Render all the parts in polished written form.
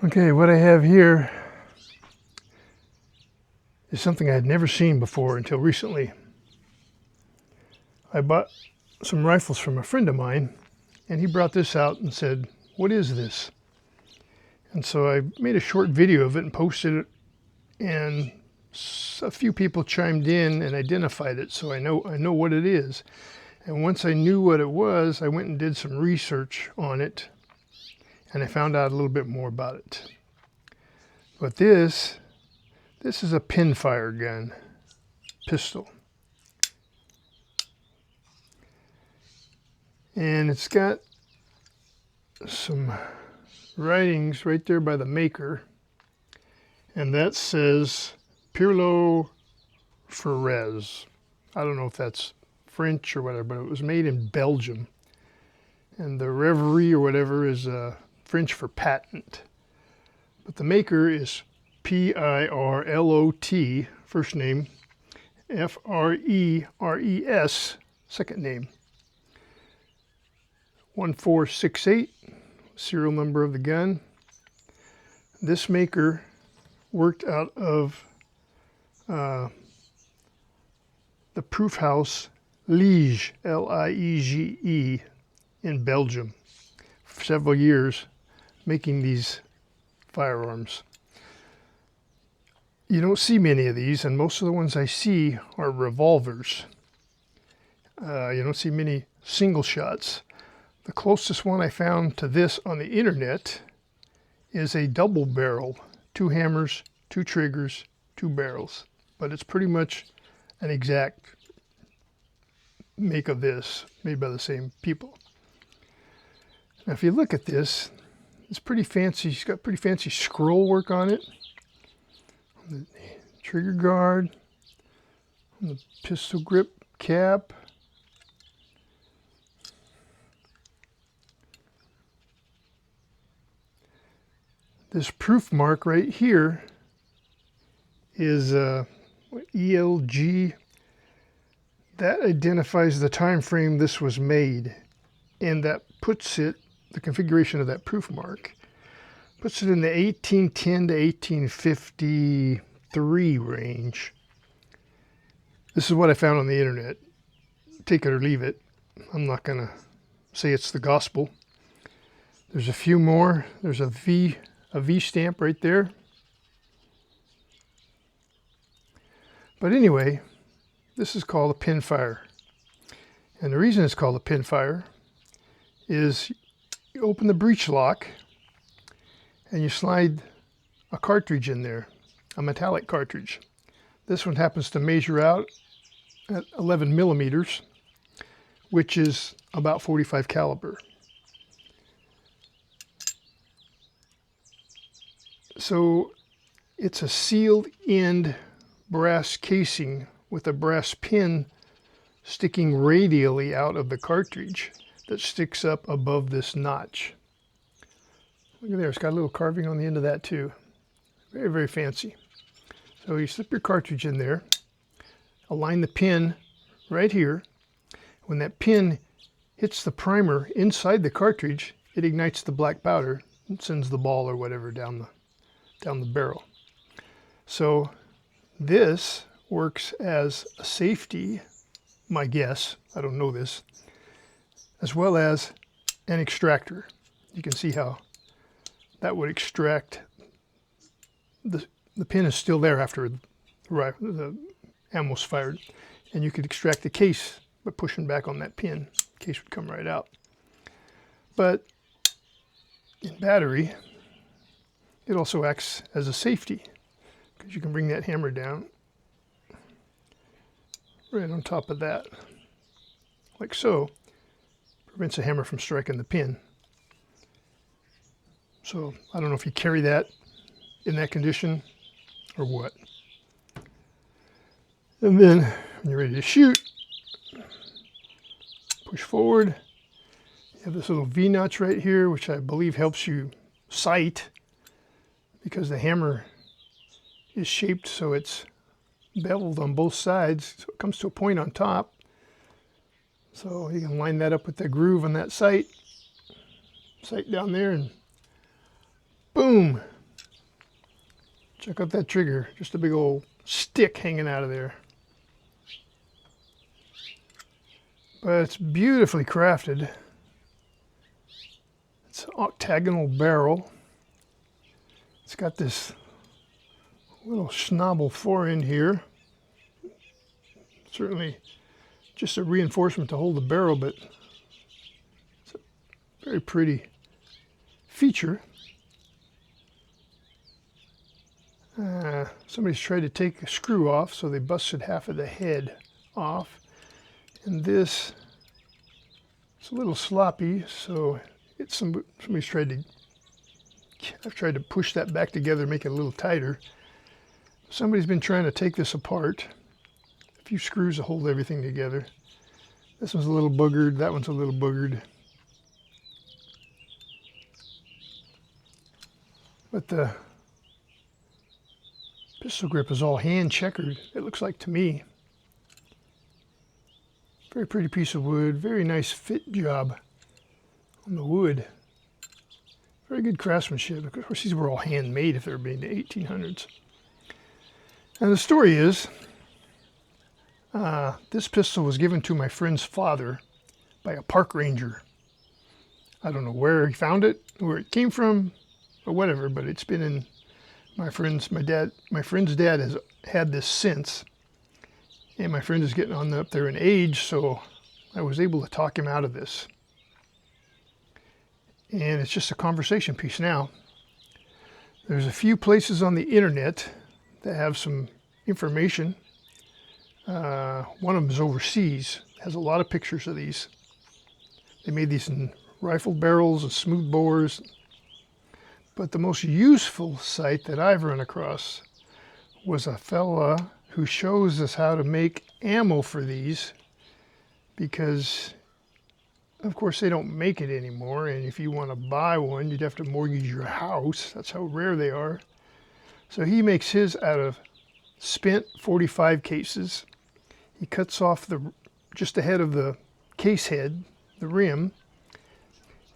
Okay, what I have here is something I had never seen before until recently. I bought some rifles from a friend of mine, and he brought this out and said, "What is this?" And so I made a short video of it and posted it, and a few people chimed in and identified it, so I know what it is. And once I knew what it was, I went and did some research on it, and I found out a little bit more about it. But this is a pinfire gun, pistol. And it's got some writings right there by the maker, and that says Pirlot Freres. I don't know if that's French or whatever, but it was made in Belgium. And the Reverie or whatever is French for patent. But the maker is Pirlot, first name, Freres, second name. 1468, serial number of the gun. This maker worked out of the proof house Liege, Liege, in Belgium for several years, making these firearms. You don't see many of these, and most of the ones I see are revolvers. You don't see many single shots. The closest one I found to this on the internet is a double barrel, 2 hammers, 2 triggers, 2 barrels. But it's pretty much an exact make of this, made by the same people. Now if you look at this, it's pretty fancy. It's got pretty fancy scroll work on it. On the trigger guard, on the pistol grip cap. This proof mark right here is ELG. That identifies the time frame this was made, and that puts it, the configuration of that proof mark, puts it in the 1810 to 1853 range. This is what I found on the internet. Take it or leave it. I'm not going to say it's the gospel. There's a few more. There's a V stamp right there. But anyway, this is called a pinfire. And the reason it's called a pinfire is you open the breech lock and you slide a cartridge in there, a metallic cartridge. This one happens to measure out at 11 millimeters, which is about 45 caliber. So it's a sealed end brass casing with a brass pin sticking radially out of the cartridge that sticks up above this notch. Look at there, it's got a little carving on the end of that too. Very, very fancy. So you slip your cartridge in there, align the pin right here. When that pin hits the primer inside the cartridge, it ignites the black powder and sends the ball or whatever down the barrel. So this works as a safety, my guess, I don't know this, as well as an extractor. You can see how that would extract. The pin is still there after the ammo's fired, and you could extract the case by pushing back on that pin. The case would come right out. But in battery, it also acts as a safety, because you can bring that hammer down right on top of that, like so. Prevents a hammer from striking the pin. So I don't know if you carry that in that condition or what. And then when you're ready to shoot, push forward. You have this little V-notch right here, which I believe helps you sight, because the hammer is shaped so it's beveled on both sides, so it comes to a point on top. So you can line that up with the groove on that sight down there, and boom, Check out that trigger, just a big old stick hanging out of there. But it's beautifully crafted. It's an octagonal barrel. It's got this little schnabel forend here. Certainly just a reinforcement to hold the barrel, but it's a very pretty feature. Somebody's tried to take a screw off, so they busted half of the head off. And this, it's a little sloppy, so somebody's tried to, I've tried to push that back together, make it a little tighter. Somebody's been trying to take this apart. A few screws to hold everything together. This one's a little boogered, that one's a little boogered. But the pistol grip is all hand checkered, it looks like to me. Very pretty piece of wood, very nice fit job on the wood. Very good craftsmanship. Of course, these were all handmade if they were made in the 1800s. And the story is, this pistol was given to my friend's father by a park ranger. I don't know where he found it, where it came from, or whatever, but it's been in my friend's dad has had this since, and my friend is getting on up there in age, so I was able to talk him out of this. And it's just a conversation piece now. There's a few places on the internet that have some information. One of them is overseas, has a lot of pictures of these. They made these in rifle barrels and smooth bores. But the most useful site that I've run across was a fella who shows us how to make ammo for these, because of course they don't make it anymore, and if you want to buy one you'd have to mortgage your house. That's how rare they are. So he makes his out of spent 45 cases. He cuts off just ahead of the case head, the rim,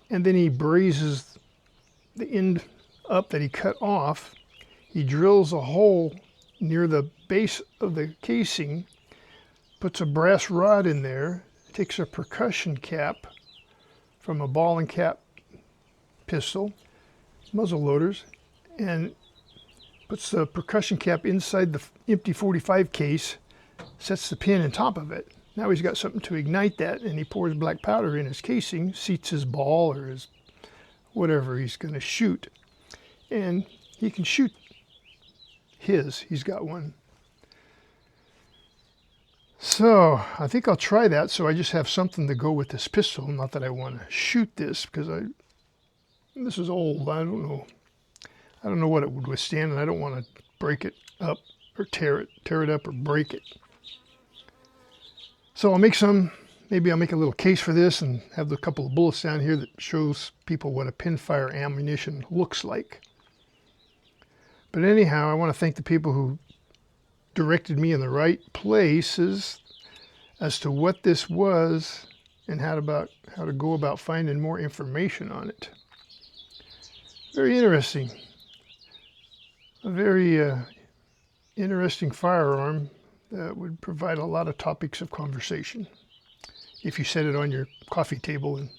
and then he brazes the end up that he cut off. He drills a hole near the base of the casing, puts a brass rod in there, takes a percussion cap from a ball and cap pistol, muzzle loaders, and puts the percussion cap inside the empty 45 case, sets the pin on top of it. Now he's got something to ignite that, and he pours black powder in his casing, seats his ball or his whatever he's going to shoot, and he can shoot he's got one. So I think I'll try that, so I just have something to go with this pistol. Not that I want to shoot this, because this is old. I don't know what it would withstand, and I don't want to break it up or tear it up or break it. So I'll make some. Maybe I'll make a little case for this and have a couple of bullets down here that shows people what a pinfire ammunition looks like. But anyhow, I want to thank the people who directed me in the right places as to what this was and how to go about finding more information on it. Very interesting. A very interesting firearm that would provide a lot of topics of conversation if you set it on your coffee table and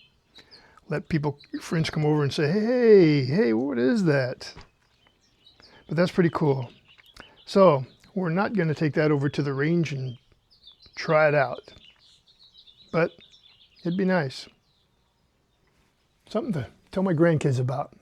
let your friends come over and say, hey, what is that? But that's pretty cool. So we're not going to take that over to the range and try it out, but it'd be nice. Something to tell my grandkids about.